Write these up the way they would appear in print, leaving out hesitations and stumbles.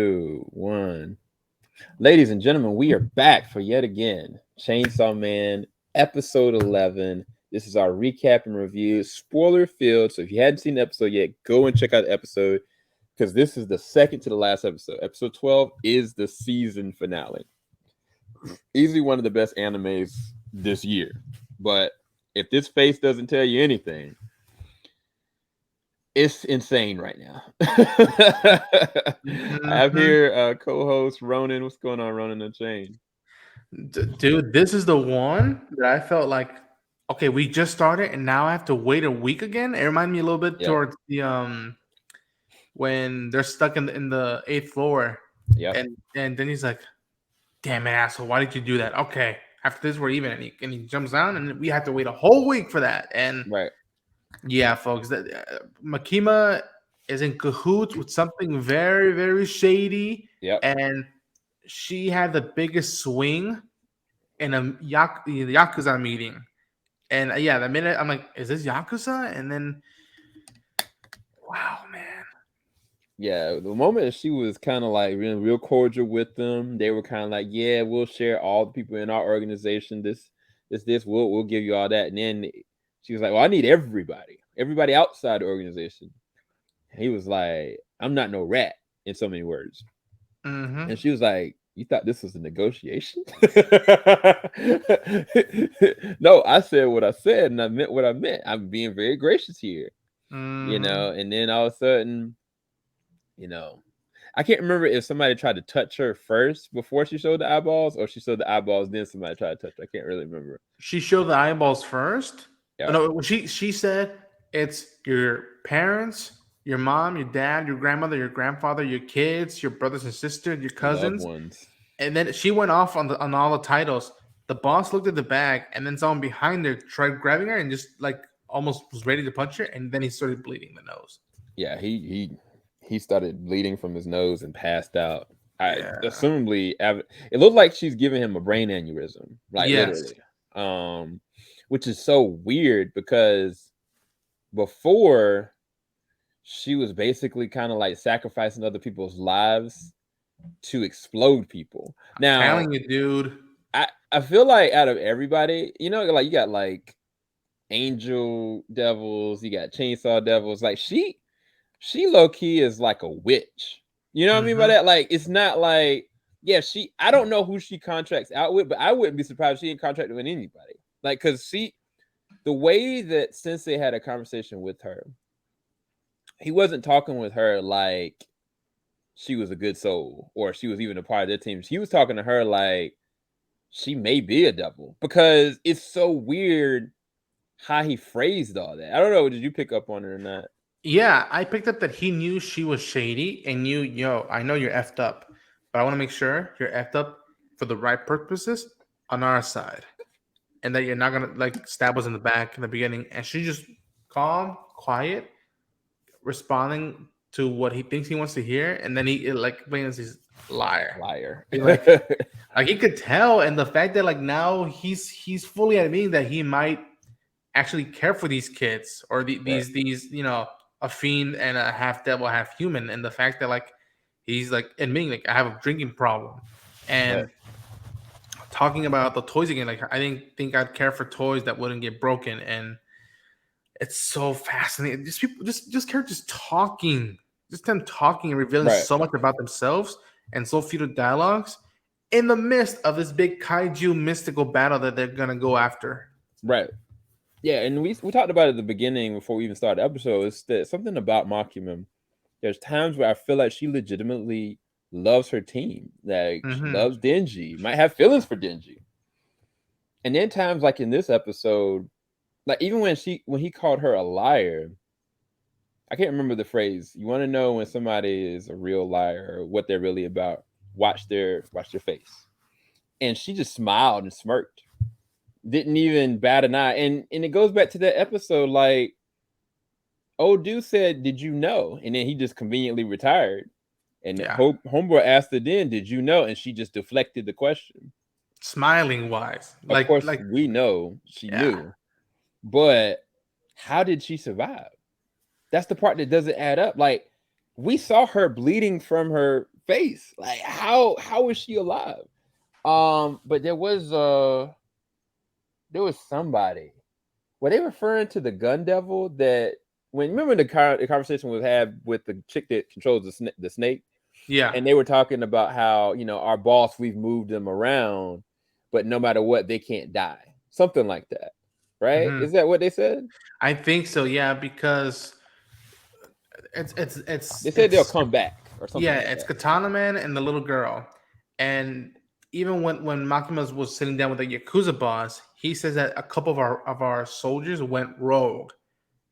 2, 1. Ladies and gentlemen, we are back for yet again Chainsaw Man episode 11. This is our recap and review, spoiler filled. So if you hadn't seen the episode yet, go and check out the episode because this is the second to the last episode. Episode 12 is the season finale. Easily one of the best animes this year. But if this face doesn't tell you anything, it's insane right now. I have here co-host Ronan. What's going on, Ronan Unchained? Dude, this is the one that I felt like, okay, we just started and now I have to wait a week again. It reminded me a little bit towards the when they're stuck in the 8th floor. Yeah. And then he's like, damn it, asshole, why did you do that? Okay, after this we're even, and he jumps down and we have to wait a whole week for that. And right. Yeah, folks, that Makima is in cahoots with something very, very shady. Yep. And she had the biggest swing in the Yakuza meeting. And the minute I'm like, is this Yakuza? And then, wow, man. Yeah, the moment she was kind of like real cordial with them, they were kind of like, yeah, we'll share all the people in our organization. This, we'll give you all that. And then she was like, well, I need everybody outside the organization. And he was like, I'm not no rat, in so many words. Mm-hmm. And she was like, you thought this was a negotiation? No, I said what I said, and I meant what I meant. I'm being very gracious here, Mm-hmm. and then all of a sudden, I can't remember if somebody tried to touch her first before she showed the eyeballs, or she showed the eyeballs, then somebody tried to touch her. I can't really remember. She showed the eyeballs first. Yeah. No, she said it's your parents, your mom, your dad, your grandmother, your grandfather, your kids, your brothers and sisters, your cousins. Loved ones. And then she went off on all the titles. The boss looked at the bag, and then someone behind her tried grabbing her and just like almost was ready to punch her, and then he started bleeding the nose. Yeah, he started bleeding from his nose and passed out. Assumably, it looked like she's giving him a brain aneurysm, like literally. Which is so weird because before she was basically kind of like sacrificing other people's lives to explode people. Now, I'm telling you, dude. I feel like out of everybody, like you got like angel devils, you got chainsaw devils. Like she low key is like a witch. You know what I mean by that? Like it's not like I don't know who she contracts out with, but I wouldn't be surprised if she didn't contract with anybody. Like because the way that Sensei had a conversation with her, he wasn't talking with her like she was a good soul or she was even a part of their team. He was talking to her like she may be a devil because it's so weird how he phrased all that. I don't know. Did you pick up on it or not? Yeah, I picked up that he knew she was shady and knew, I know you're effed up, but I want to make sure you're effed up for the right purposes on our side. And that you're not going to like stab us in the back in the beginning. And she just calm, quiet, responding to what he thinks he wants to hear. And then he like blames his liar. Like he could tell. And the fact that like now he's fully admitting that he might actually care for these kids or these a fiend and a half devil, half human, and the fact that like he's like admitting like I have a drinking problem, and talking about the toys again. Like I didn't think I'd care for toys that wouldn't get broken, and it's so fascinating. Just people, just characters talking, just them talking and revealing so much about themselves and so few dialogues in the midst of this big kaiju mystical battle that they're gonna go after. Right. Yeah, and we talked about it at the beginning before we even started the episode. It's that something about Makima. There's times where I feel like she legitimately loves her team. Like she loves Denji, might have feelings for Denji. And then times like in this episode, like even when he called her a liar, I can't remember the phrase. You want to know when somebody is a real liar or what they're really about? Watch their face. And she just smiled and smirked. Didn't even bat an eye. And it goes back to that episode, like, old dude said, did you know? And then he just conveniently retired. And homeboy asked her then, did you know? And she just deflected the question. Smiling wise. Of course, we know she knew. But how did she survive? That's the part that doesn't add up. Like, we saw her bleeding from her face. Like how is she alive? But there was somebody. Were they referring to the gun devil that when remember the conversation we had with the chick that controls the snake? Yeah. And they were talking about how, you know, our boss, we've moved them around, but no matter what, they can't die. Something like that. Right? Hmm. Is that what they said? I think so. Yeah, because They said they'll it's come back or something yeah, like it's that. Katana Man and the little girl, and even when Makima was sitting down with the Yakuza boss, he says that a couple of our soldiers went rogue,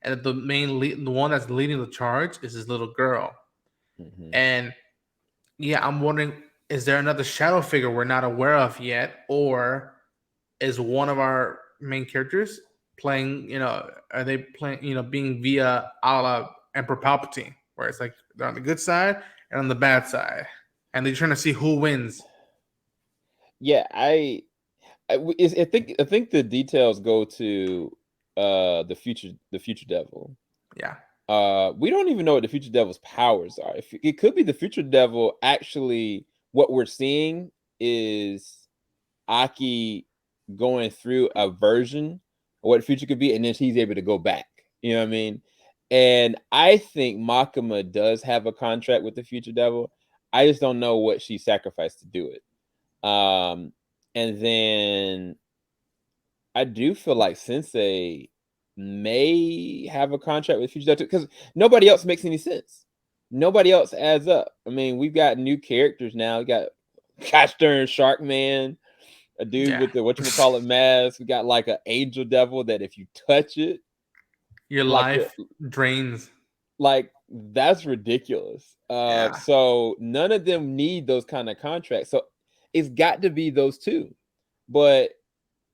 and the the one that's leading the charge is his little girl. Mm-hmm. And yeah, I'm wondering, is there another shadow figure we're not aware of yet, or is one of our main characters playing? You know, are they playing? You know, being via a la Emperor Palpatine, where it's like they're on the good side and on the bad side, and they're trying to see who wins. Yeah, I think the details go to the future devil. Yeah. We don't even know what the future devil's powers are. If it could be the future devil, actually, what we're seeing is Aki going through a version of what the future could be, and then he's able to go back. You know what I mean? And I think Makima does have a contract with the future devil. I just don't know what she sacrificed to do it. Um, and then I do feel like Sensei may have a contract with Future because nobody else makes any sense. Nobody else adds up. I mean, we've got new characters now. We got Gosh darn Shark Man, a dude Yeah. with the whatchamacallit mask. We got like an angel devil that if you touch it, Your like your life drains. like that's ridiculous. Yeah. So none of them need those kind of contracts. So it's got to be those two. But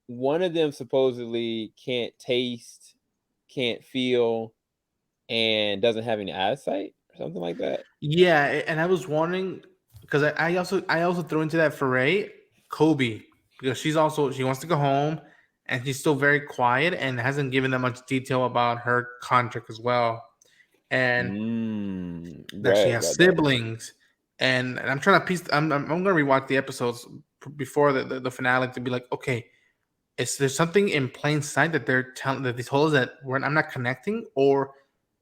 one of them supposedly can't taste, can't feel, and doesn't have any eyesight or something like that. Yeah, and I was wondering because I also threw into that foray Kobe, because she wants to go home, and she's still very quiet and hasn't given that much detail about her contract as well, and that she has Right. siblings, and I'm trying to piece. I'm gonna rewatch the episodes before the finale to be like, okay, is there something in plain sight that they're telling that they told us that I'm not connecting, or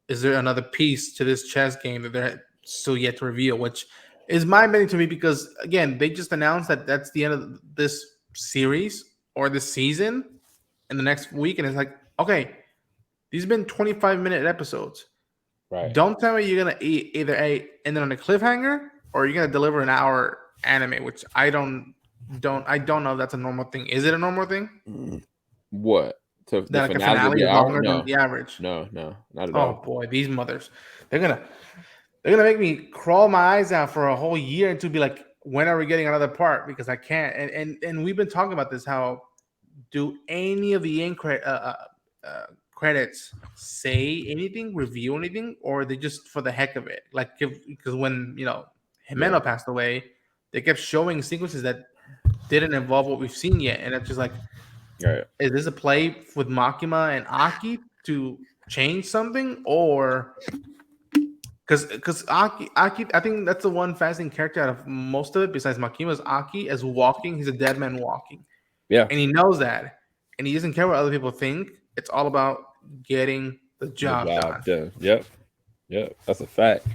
is there another piece to this chess game that they're still yet to reveal? Which is mind-bending to me because again, they just announced that that's the end of this series or this season in the next week, and it's like, okay, these have been 25-minute episodes. Right. Don't tell me you're gonna either end it on a cliffhanger or you're gonna deliver an hour anime, which I don't know if that's a normal thing. Is it a normal thing What? To the that like a finale to finale be is an hour? longer than the average? No, not at Oh all. boy, these mothers. They're gonna they're gonna make me crawl my eyes out for a whole year and to be like, when are we getting another part? Because I can't. And we've been talking about this. How do any of the credits say anything, reveal anything, or are they just for the heck of it? Like, because when Yeah. Jimeno passed away, they kept showing sequences that didn't involve what we've seen yet, and it's just like, Right. is this a play with Makima and Aki to change something, or because Aki, I think that's the one fascinating character out of most of it, besides Makima's Aki, as walking. He's a dead man walking, Yeah. and he knows that, and he doesn't care what other people think. It's all about getting the The job job done. done. Yep. Yep. That's a fact.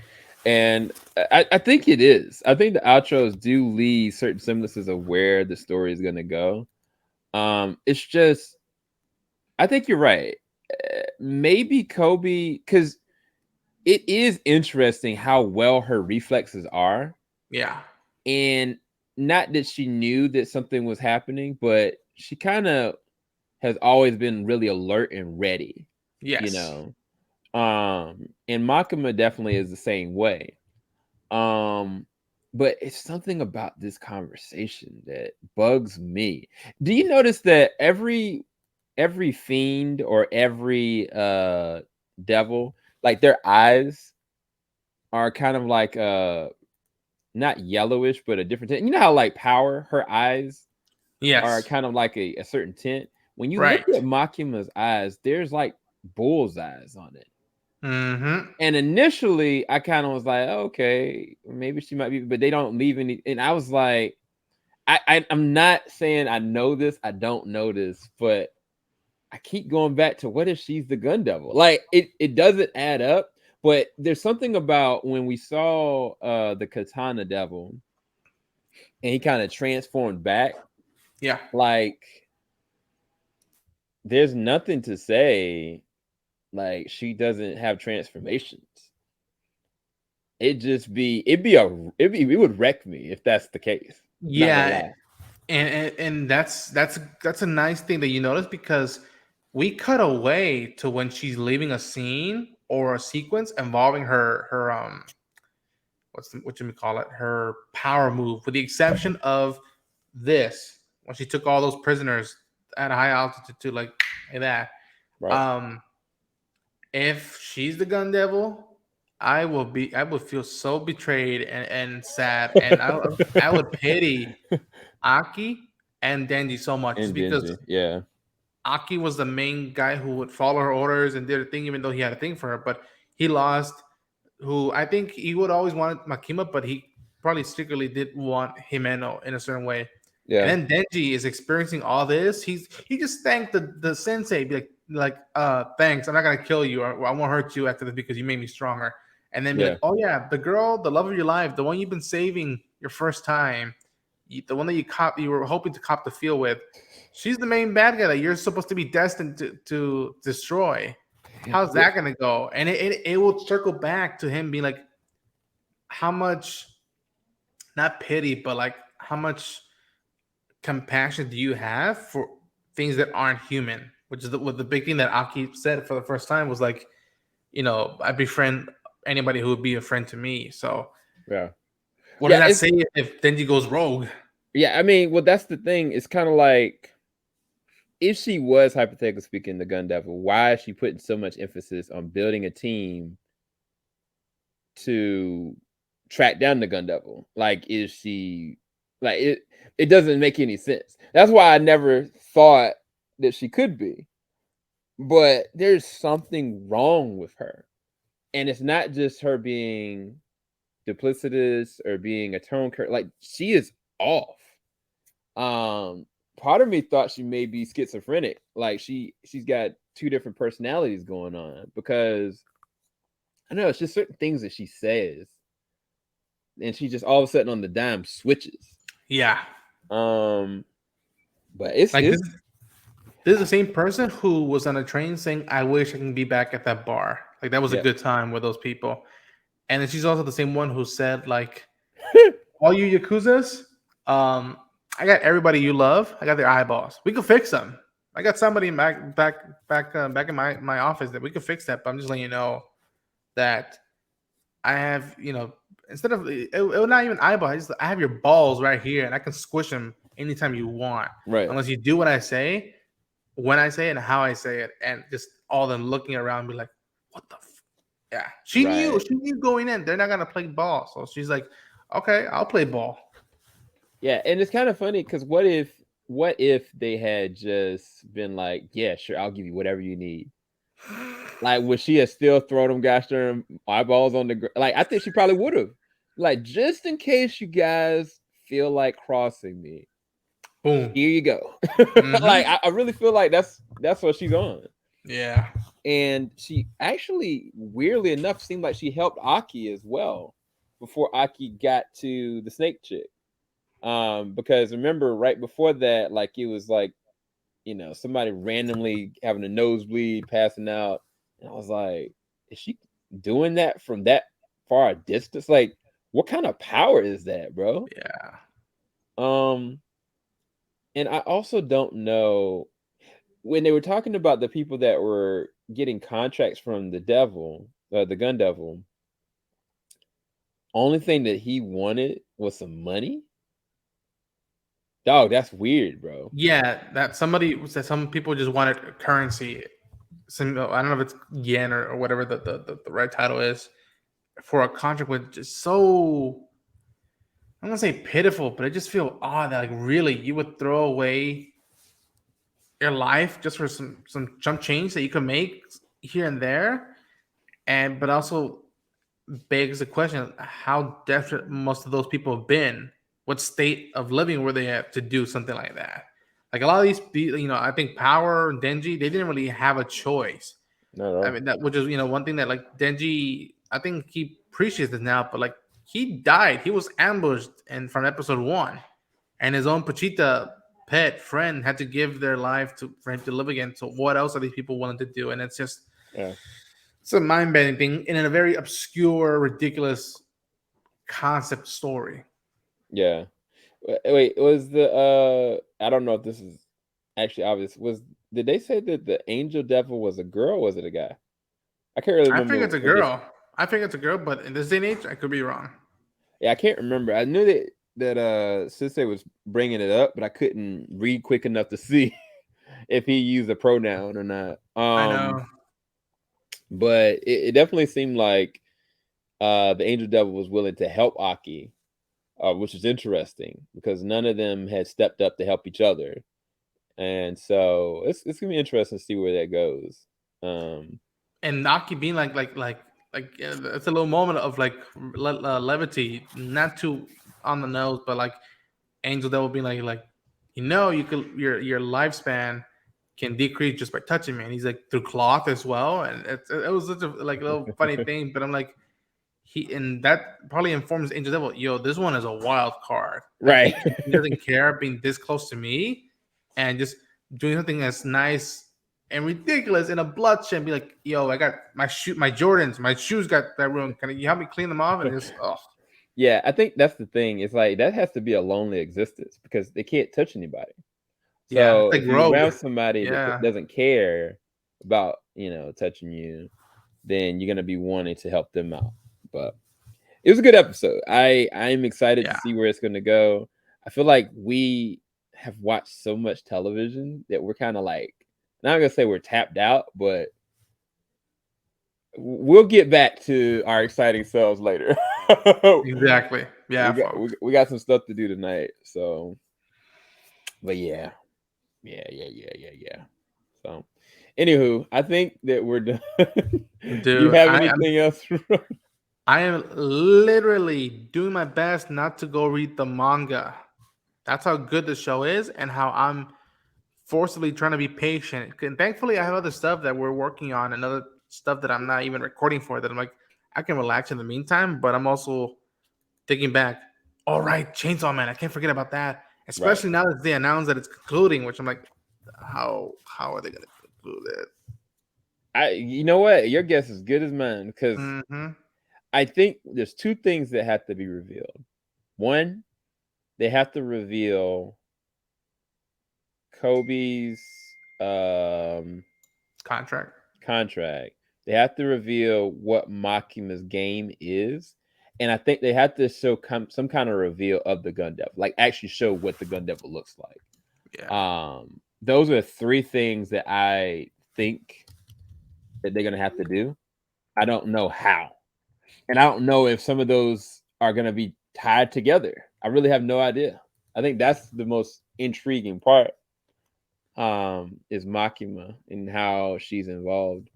And I think it is. I think the outros do leave certain semblances of where the story is gonna go. It's just I think you're right. Maybe Kobe, because it is interesting how well her reflexes are. Yeah. And not that she knew that something was happening, but she kind of has always been really alert and ready, you Yes. know. And Makima definitely is the same way. Um, but it's something about this conversation that bugs me. Do you notice that every fiend or every devil, like their eyes are kind of like not yellowish, but a different tint. You know how like Power, her eyes are Yes. kind of like a certain tint. When you look Right. at Makima's eyes, there's like bull's eyes on it. Mm-hmm. And initially, I kind of was like, okay, maybe she might be, but they don't leave any. And I was like, I'm not saying I know this, I don't know this, but I keep going back to what if she's the gun devil? Like it doesn't add up. But there's something about when we saw the katana devil and he kind of transformed back, Yeah. like there's nothing to say like she doesn't have transformations. It would wreck me if that's the case. Not gonna Yeah, lie. and that's a nice thing that you notice because we cut away to when she's leaving a scene or a sequence involving her what you call it, her power move, with the exception of this when she took all those prisoners at a high altitude to like that. Right. Um, if she's the gun devil, I would feel so betrayed and sad, and I would pity Aki and Denji so much just And because dingy. Yeah. Aki was the main guy who would follow her orders and did a thing, even though he had a thing for her. But he lost. Who I think he would always want Makima, but he probably secretly did want Himeno in a certain way. And Yeah. then Denji is experiencing all this. He just thanked the sensei, be thanks. I'm not gonna kill you, or I won't hurt you after this because you made me stronger. And then be Yeah. like, oh yeah, the girl, the love of your life, the one you've been saving your first time, the one that you were hoping to cop the feel with. She's the main bad guy that you're supposed to be destined to destroy. How's Yeah. that gonna go? And it will circle back to him being like, how much, not pity, but like how much compassion do you have for things that aren't human? Which is the big thing that Aki said for the first time was like, I befriend anybody who would be a friend to me. So Yeah. what does Yeah. that It's say if Denji goes rogue? yeah. I mean, well, that's the thing. It's kind of like if she was hypothetically speaking the gun devil, why is she putting so much emphasis on building a team to track down the gun devil? Like, is she like it? It doesn't make any sense. That's why I never thought that she could be. But there's something wrong with her, and it's not just her being duplicitous or being a tone cur like, she is off. Um, Part of me thought she may be schizophrenic, like, she's got 2 different personalities going on because I know it's just certain things that she says, and she just all of a sudden on the dime switches. Yeah, Um, but it's like it's this is the same person who was on a train saying, "I wish I can be back at that bar. Like that was a yeah. good time with those people." And then she's also the same one who said, like, all you Yakuzas, um, I got everybody you love. I got their eyeballs. We could fix them. I got somebody back in my office that we could fix that. But I'm just letting you know that I have, instead of it was not even eyeballs. I have your balls right here, and I can squish them anytime you want, Right, unless you do what I say, when I say it, and how I say it, and just all them looking around, be like, "What the?" Yeah, she knew. right. She knew going in. They're not gonna play ball, so she's like, "Okay, I'll play ball." Yeah, and it's kind of funny because what if they had just been like, "Yeah, sure, I'll give you whatever you need." Like, would she have still thrown them gosh darn eyeballs on the like, I think she probably would have. Like, just in case you guys feel like crossing me, Boom. here you go. Hmm. Like, I really feel like that's what she's on. Yeah. And she actually, weirdly enough, seemed like she helped Aki as well before Aki got to the snake chick. Because remember, right before that, like it was like, somebody randomly having a nosebleed, passing out. And I was like, is she doing that from that far a distance? Like, what kind of power is that, bro? Yeah. Um, and I also don't know when they were talking about the people that were getting contracts from the devil, the gun devil, only thing that he wanted was some money. Dog, that's weird, bro. Yeah. That somebody said some people just wanted currency. Some I don't know if it's yen or whatever the right title is for a contract with just so, I'm gonna say pitiful, but I just feel odd that like really you would throw away your life just for some jump change that you could make here and there. and but also begs the question: how desperate most of those people have been? What state of living were they at to do something like that? Like a lot of these, I think Power and Denji, they didn't really have a choice. Not at I all. mean, that which is one thing that like Denji, I think he appreciates it now, but like he died, he was ambushed, and from episode one, and his own Pachita pet friend had to give their life to for him to live again. So what else are these people willing to do? And Yeah. it's a mind bending thing in a very obscure, ridiculous concept story. Yeah. Wait, was the I don't know if this is actually obvious. Did they say that the angel devil was a girl or was it a guy? I can't really I think remember it's a what this. girl. I think it's a girl, but in this day and age, I could be wrong. Yeah, I can't remember. I knew that Sensei was bringing it up, but I couldn't read quick enough to see if he used a pronoun or not. I know. But it definitely seemed like the angel devil was willing to help Aki, which is interesting because none of them had stepped up to help each other. And so it's gonna be interesting to see where that goes. Um, And Naki being it's a little moment of like levity, not too on the nose, but like Angel Devil being you could your lifespan can decrease just by touching me, and he's like through cloth as well, and it was such a like little funny thing, but I'm like and that probably informs Angel Devil, yo, this one is a wild card. Like right. he doesn't care being this close to me, and just doing something as nice and ridiculous in a bloodshed. And be like, yo, I got my Jordans, my shoes got that ruined. Can you help me clean them off? And just Yeah, I think that's the thing. It's like that has to be a lonely existence because they can't touch anybody. yeah, So it's like if you're Rogue. around somebody that Yeah, doesn't care about touching you, then you're gonna be wanting to help them out. But it was a good episode. I'm excited to yeah. see where it's gonna go. I feel like we have watched so much television that we're kind of like not gonna say we're tapped out, but we'll get back to our exciting selves later. Exactly. Yeah, folks. We got some stuff to do tonight. So, but yeah, yeah. So, anywho, I think that we're done. Do you Dude, have anything else? I am literally doing my best not to go read the manga. That's how good the show is and how I'm forcibly trying to be patient. And thankfully, I have other stuff that we're working on and other stuff that I'm not even recording for that I'm like, I can relax in the meantime, but I'm also thinking back, all right, Chainsaw Man, I can't forget about that. Right. Especially now that they announced that it's concluding, which I'm like, how are they going to conclude it? You know what? Your guess is good as mine because Mm-hmm. I think there's two things that have to be revealed. One, they have to reveal Kobe's Contract. contract. They have to reveal what Makima's game is, and I think they have to show some kind of reveal of the gun devil, like actually show what the gun devil looks like. Yeah. Those are three things that I think that they're gonna have to do. I don't know how, and I don't know if some of those are gonna be tied together. I really have no idea. I think that's the most intriguing part. Is Makima and how she's involved.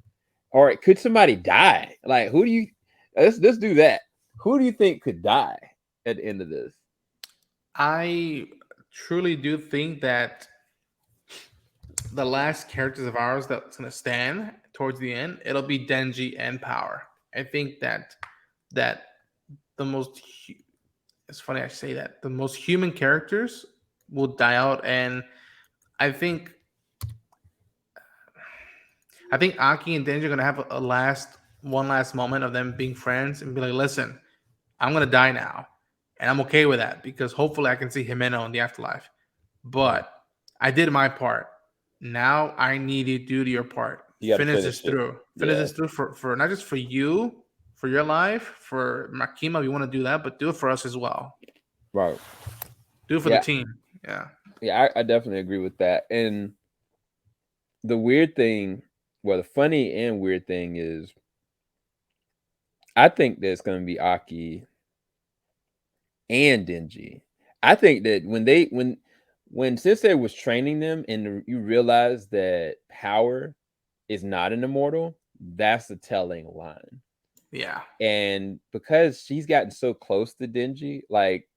Or could somebody die? Like, who do you? Let's do that. Who do you think could die at the end of this? I truly do think that the last characters of ours that's going to stand towards the end, it'll be Denji and Power. I think that the most it's funny I say that the most human characters will die out, and I think I think Aki and Denji are gonna have a one last moment of them being friends and be like, listen, I'm gonna die now, and I'm okay with that because hopefully I can see Himeno in the afterlife. Yeah, But I did my part. Now I need you to do your part. you got to Finish this finish it. through. Finish Yeah, this through for not just for you, for your life, for Makima. You want to do that, but do it for us as well. right. Do it for the Yeah, team. Yeah. yeah. I definitely agree with that. And the weird thing, well, the funny and weird thing is, I think there's going to be Aki and Denji. I think that when Sensei was training them, and you realize that power is not an immortal, that's a telling line. Yeah. And because she's gotten so close to Denji, like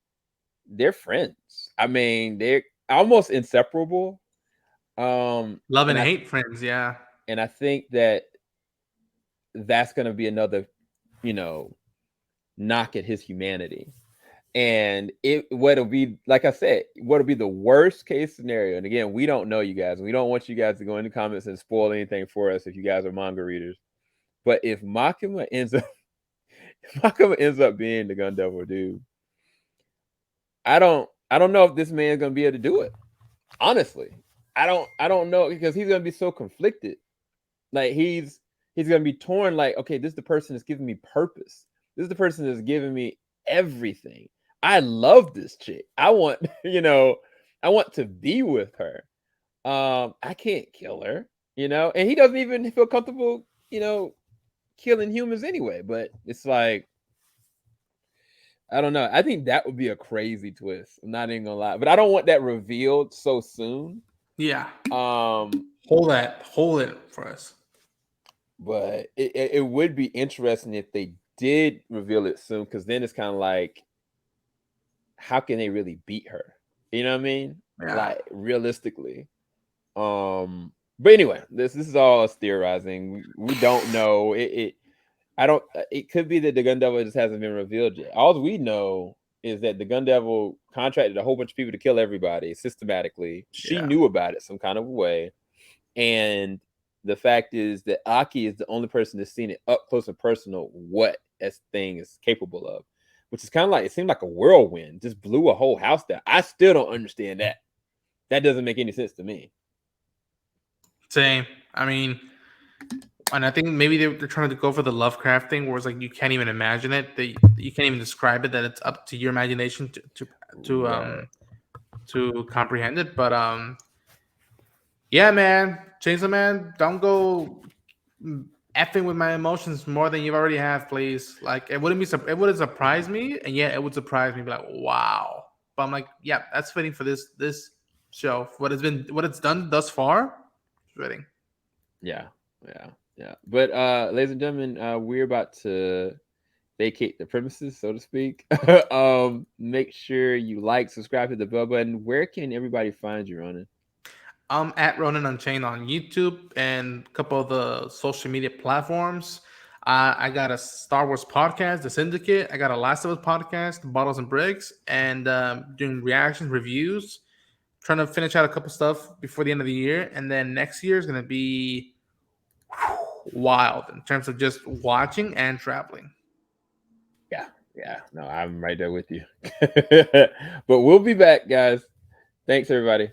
they're friends. I mean, they're almost inseparable. Love And and I hate friends. Yeah. think that that's going to be another, you know, knock at his humanity. And it what'll be, like I said, what'll be the worst case scenario. And again, we don't know, you guys. We don't want you guys to go in the comments and spoil anything for us if you guys are manga readers. But if Makima ends up if Makima ends up being the Gun Devil dude, I don't know if this man's gonna be able to do it. Honestly. I don't know, because he's gonna be so conflicted. Like he's gonna be torn, like, okay, this is the person that's giving me purpose. This is the person that's giving me everything. I love this chick. I want, I want to be with her. I can't kill her, and he doesn't even feel comfortable, killing humans anyway. But it's like, I don't know. I think that would be a crazy twist. I'm not even gonna lie. But I don't want that revealed so soon. Yeah. Um, Hold it for us. But it would be interesting if they did reveal it soon, because then it's kind of like, how can they really beat her? You know what I mean? Yeah. Like realistically. But anyway, this is all us theorizing. We don't know. I don't. It could be that the Gun Devil just hasn't been revealed yet. All we know is that the Gun Devil contracted a whole bunch of people to kill everybody systematically. She Yeah. knew about it some kind of way. And the fact is that Aki is the only person that's seen it up close and personal what this thing is capable of, which is kind of like, it seemed like a whirlwind just blew a whole house down. I still don't understand that. That doesn't make any sense to me. Same. I mean, and I think maybe they're trying to go for the Lovecraft thing, where it's like you can't even imagine it, that you can't even describe it, that it's up to your imagination to Right. to comprehend it. But yeah, man, Chainsaw Man, don't go effing with my emotions more than you already have, please. Like it wouldn't surprise me, and yeah, it would surprise me, be like, wow. But I'm like, yeah, that's fitting for this show. What it's done thus far, it's fitting. Yeah. Yeah. Yeah. But ladies and gentlemen, we're about to vacate the premises, so to speak. Make sure you like, subscribe to the bell button. Where can everybody find you, Ronan? I'm at Ronan Unchained on YouTube and a couple of the social media platforms. I got a Star Wars podcast, The Syndicate. I got a Last of Us podcast, Bottles and Bricks, and doing reactions, reviews. Trying to finish out a couple stuff before the end of the year, and then next year is going to be wild in terms of just watching and traveling. Yeah, yeah. No, I'm right there with you. But we'll be back, guys. Thanks, everybody.